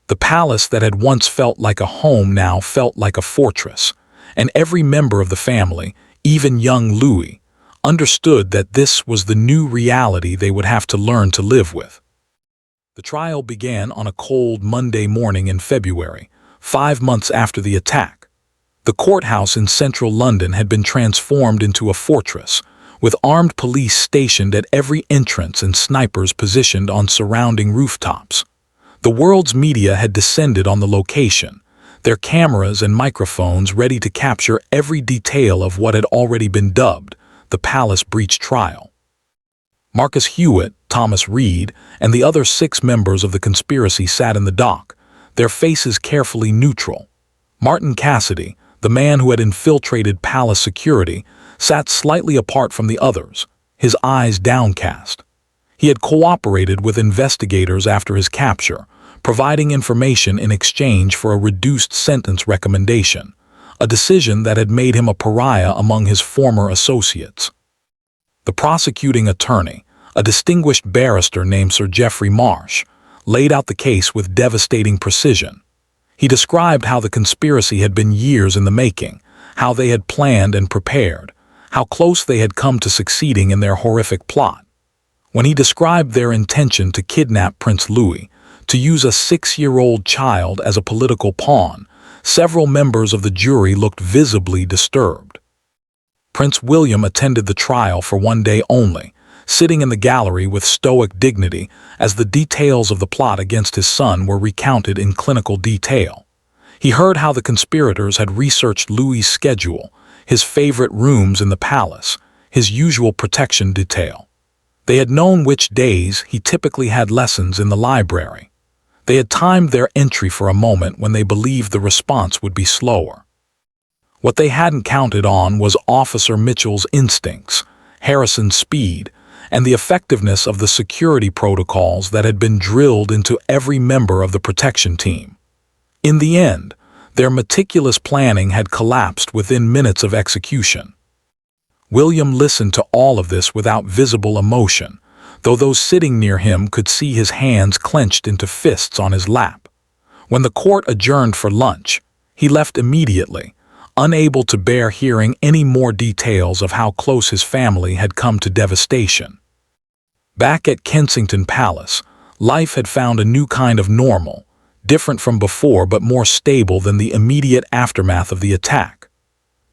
The palace that had once felt like a home now felt like a fortress, and every member of the family, even young Louis, understood that this was the new reality they would have to learn to live with. The trial began on a cold Monday morning in February, 5 months after the attack. The courthouse in central London had been transformed into a fortress, with armed police stationed at every entrance and snipers positioned on surrounding rooftops. The world's media had descended on the location, their cameras and microphones ready to capture every detail of what had already been dubbed the Palace Breach Trial. Marcus Hewitt, Thomas Reed, and the other 6 members of the conspiracy sat in the dock, their faces carefully neutral. Martin Cassidy, the man who had infiltrated palace security, sat slightly apart from the others, his eyes downcast. He had cooperated with investigators after his capture, providing information in exchange for a reduced sentence recommendation, a decision that had made him a pariah among his former associates. The prosecuting attorney, a distinguished barrister named Sir Geoffrey Marsh, laid out the case with devastating precision. He described how the conspiracy had been years in the making, how they had planned and prepared, how close they had come to succeeding in their horrific plot. When he described their intention to kidnap Prince Louis, to use a 6-year-old child as a political pawn, several members of the jury looked visibly disturbed. Prince William attended the trial for 1 day only, sitting in the gallery with stoic dignity as the details of the plot against his son were recounted in clinical detail. He heard how the conspirators had researched Louis's schedule, his favorite rooms in the palace, his usual protection detail. They had known which days he typically had lessons in the library. They had timed their entry for a moment when they believed the response would be slower. What they hadn't counted on was Officer Mitchell's instincts, Harrison's speed, and the effectiveness of the security protocols that had been drilled into every member of the protection team. In the end, their meticulous planning had collapsed within minutes of execution. William listened to all of this without visible emotion, though those sitting near him could see his hands clenched into fists on his lap. When the court adjourned for lunch, he left immediately, unable to bear hearing any more details of how close his family had come to devastation. Back at Kensington Palace, life had found a new kind of normal, different from before but more stable than the immediate aftermath of the attack.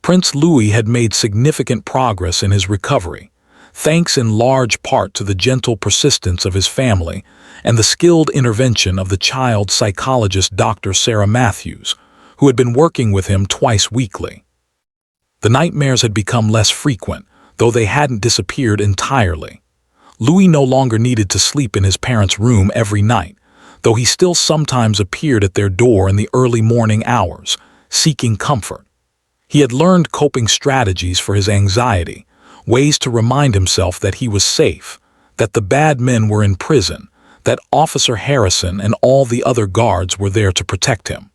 Prince Louis had made significant progress in his recovery, thanks in large part to the gentle persistence of his family and the skilled intervention of the child psychologist Dr. Sarah Matthews, who had been working with him twice weekly. The nightmares had become less frequent, though they hadn't disappeared entirely. Louis no longer needed to sleep in his parents' room every night, though he still sometimes appeared at their door in the early morning hours, seeking comfort. He had learned coping strategies for his anxiety, ways to remind himself that he was safe, that the bad men were in prison, that Officer Harrison and all the other guards were there to protect him.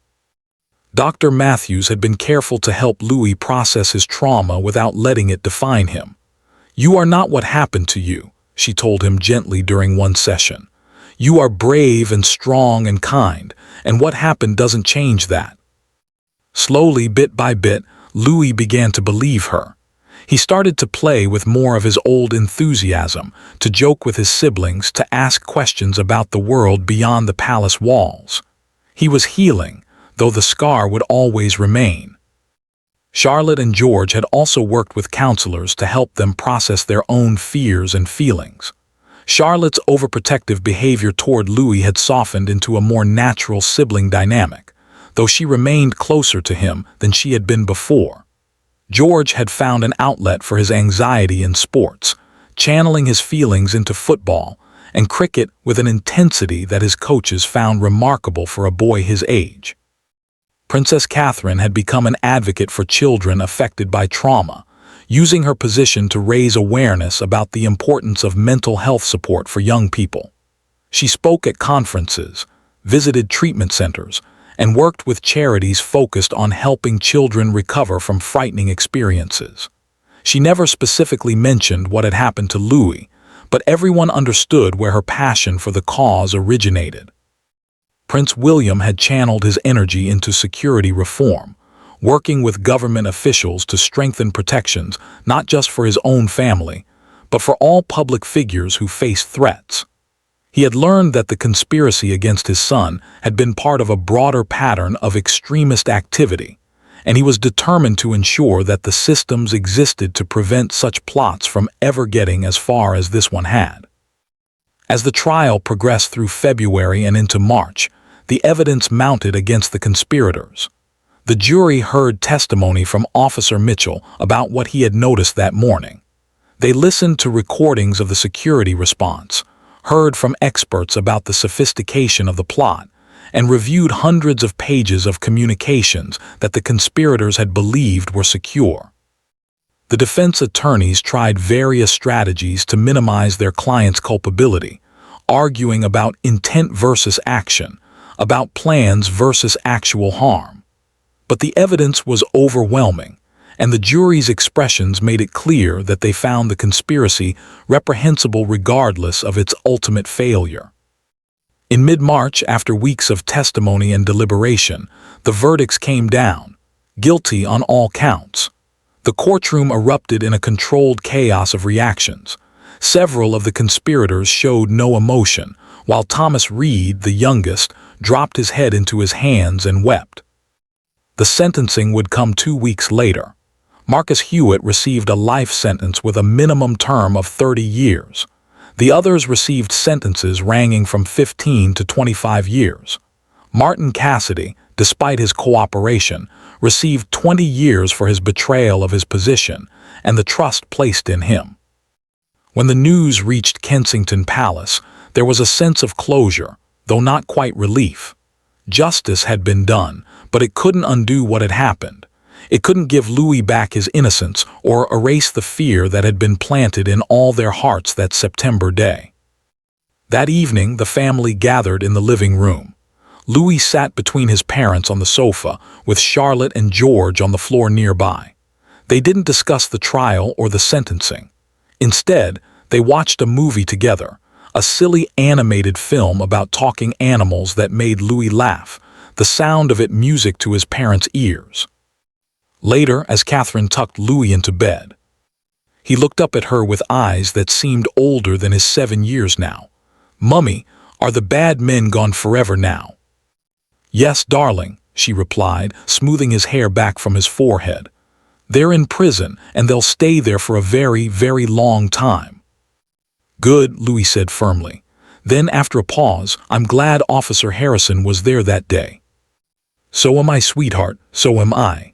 Dr. Matthews had been careful to help Louis process his trauma without letting it define him. "You are not what happened to you," she told him gently during one session. "You are brave and strong and kind, and what happened doesn't change that." Slowly, bit by bit, Louis began to believe her. He started to play with more of his old enthusiasm, to joke with his siblings, to ask questions about the world beyond the palace walls. He was healing, though the scar would always remain. Charlotte and George had also worked with counselors to help them process their own fears and feelings. Charlotte's overprotective behavior toward Louis had softened into a more natural sibling dynamic, though she remained closer to him than she had been before. George had found an outlet for his anxiety in sports, channeling his feelings into football and cricket with an intensity that his coaches found remarkable for a boy his age. Princess Catherine had become an advocate for children affected by trauma, using her position to raise awareness about the importance of mental health support for young people. She spoke at conferences, visited treatment centers, and worked with charities focused on helping children recover from frightening experiences. She never specifically mentioned what had happened to Louis, but everyone understood where her passion for the cause originated. Prince William had channeled his energy into security reform, working with government officials to strengthen protections not just for his own family, but for all public figures who faced threats. He had learned that the conspiracy against his son had been part of a broader pattern of extremist activity, and he was determined to ensure that the systems existed to prevent such plots from ever getting as far as this one had. As the trial progressed through February and into March, the evidence mounted against the conspirators. The jury heard testimony from Officer Mitchell about what he had noticed that morning. They listened to recordings of the security response, heard from experts about the sophistication of the plot, and reviewed hundreds of pages of communications that the conspirators had believed were secure. The defense attorneys tried various strategies to minimize their client's culpability, arguing about intent versus action, about plans versus actual harm. But the evidence was overwhelming, and the jury's expressions made it clear that they found the conspiracy reprehensible regardless of its ultimate failure. In mid-March, after weeks of testimony and deliberation, the verdicts came down, guilty on all counts. The courtroom erupted in a controlled chaos of reactions. Several of the conspirators showed no emotion, while Thomas Reed, the youngest, dropped his head into his hands and wept. The sentencing would come 2 weeks later. Marcus Hewitt received a life sentence with a minimum term of 30 years. The others received sentences ranging from 15 to 25 years. Martin Cassidy, despite his cooperation, received 20 years for his betrayal of his position and the trust placed in him. When the news reached Kensington Palace, there was a sense of closure, though not quite relief. Justice had been done, but it couldn't undo what had happened. It couldn't give Louis back his innocence or erase the fear that had been planted in all their hearts that September day. That evening, the family gathered in the living room. Louis sat between his parents on the sofa, with Charlotte and George on the floor nearby. They didn't discuss the trial or the sentencing. Instead, they watched a movie together, a silly animated film about talking animals that made Louis laugh, the sound of it music to his parents' ears. Later, as Catherine tucked Louis into bed, he looked up at her with eyes that seemed older than his 7 years now. "Mummy, are the bad men gone forever now?" "Yes, darling," she replied, smoothing his hair back from his forehead. "They're in prison, and they'll stay there for a very, very long time." "Good," Louis said firmly. Then, after a pause, "I'm glad Officer Harrison was there that day." "So am I, sweetheart, so am I."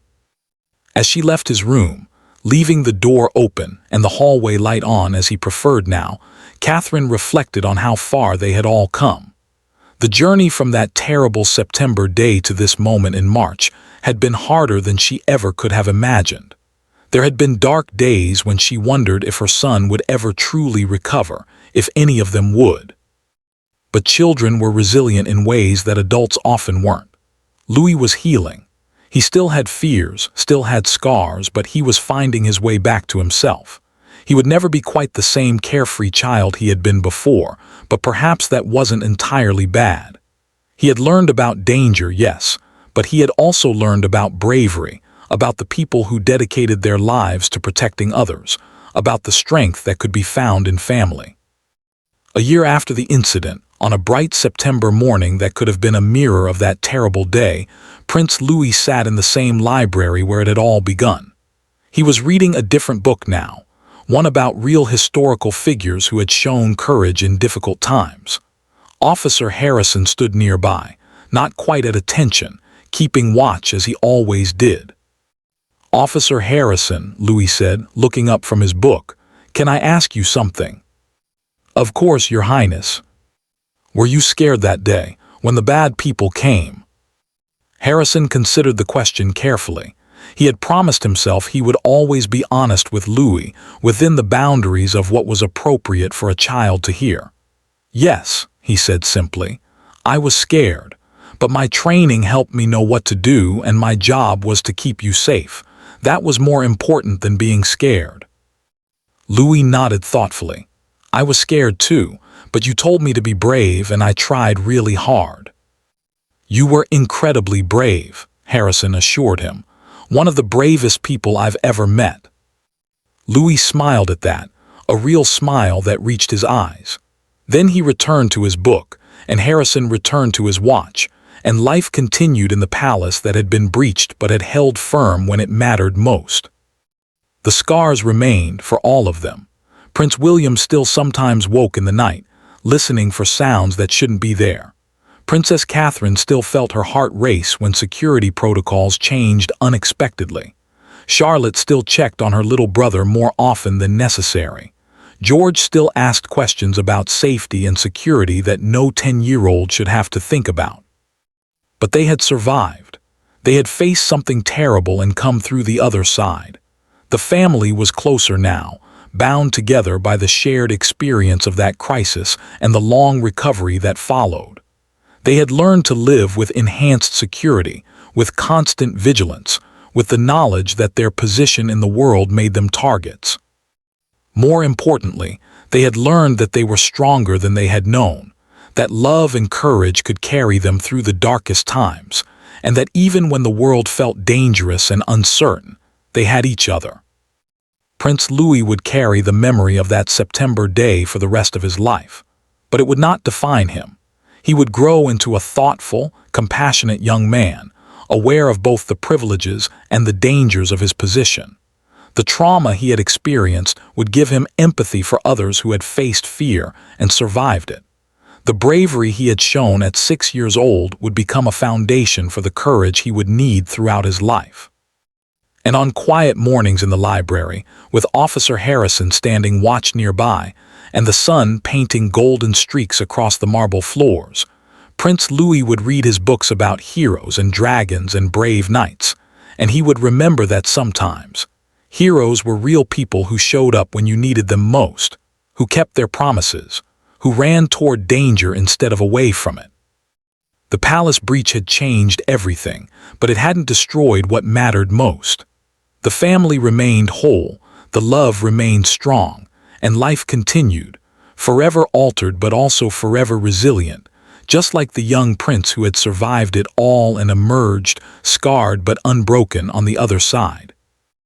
As she left his room, leaving the door open and the hallway light on as he preferred now, Catherine reflected on how far they had all come. The journey from that terrible September day to this moment in March had been harder than she ever could have imagined. There had been dark days when she wondered if her son would ever truly recover, if any of them would. But children were resilient in ways that adults often weren't. Louis was healing. He still had fears, still had scars, but he was finding his way back to himself. He would never be quite the same carefree child he had been before, but perhaps that wasn't entirely bad. He had learned about danger, yes, but he had also learned about bravery, about the people who dedicated their lives to protecting others, about the strength that could be found in family. A year after the incident, on a bright September morning that could have been a mirror of that terrible day, Prince Louis sat in the same library where it had all begun. He was reading a different book now, one about real historical figures who had shown courage in difficult times. Officer Harrison stood nearby, not quite at attention, keeping watch as he always did. "Officer Harrison," Louis said, looking up from his book, "can I ask you something?" "Of course, Your Highness." "Were you scared that day, when the bad people came?" Harrison considered the question carefully. He had promised himself he would always be honest with Louis, within the boundaries of what was appropriate for a child to hear. "Yes," he said simply, "I was scared, but my training helped me know what to do, and my job was to keep you safe. That was more important than being scared." Louis nodded thoughtfully. "I was scared too, but you told me to be brave and I tried really hard." "You were incredibly brave," Harrison assured him. "One of the bravest people I've ever met." Louis smiled at that, a real smile that reached his eyes. Then he returned to his book, and Harrison returned to his watch, and life continued in the palace that had been breached but had held firm when it mattered most. The scars remained for all of them. Prince William still sometimes woke in the night, listening for sounds that shouldn't be there. Princess Catherine still felt her heart race when security protocols changed unexpectedly. Charlotte still checked on her little brother more often than necessary. George still asked questions about safety and security that no 10-year-old should have to think about. But they had survived. They had faced something terrible and come through the other side. The family was closer now, bound together by the shared experience of that crisis and the long recovery that followed. They had learned to live with enhanced security, with constant vigilance, with the knowledge that their position in the world made them targets. More importantly, they had learned that they were stronger than they had known, that love and courage could carry them through the darkest times, and that even when the world felt dangerous and uncertain, they had each other. Prince Louis would carry the memory of that September day for the rest of his life, but it would not define him. He would grow into a thoughtful, compassionate young man, aware of both the privileges and the dangers of his position. The trauma he had experienced would give him empathy for others who had faced fear and survived it. The bravery he had shown at 6 years old would become a foundation for the courage he would need throughout his life. And on quiet mornings in the library, with Officer Harrison standing watch nearby, and the sun painting golden streaks across the marble floors, Prince Louis would read his books about heroes and dragons and brave knights, and he would remember that sometimes heroes were real people who showed up when you needed them most, who kept their promises, who ran toward danger instead of away from it. The palace breach had changed everything, but it hadn't destroyed what mattered most. The family remained whole, the love remained strong, and life continued, forever altered but also forever resilient, just like the young prince who had survived it all and emerged, scarred but unbroken on the other side.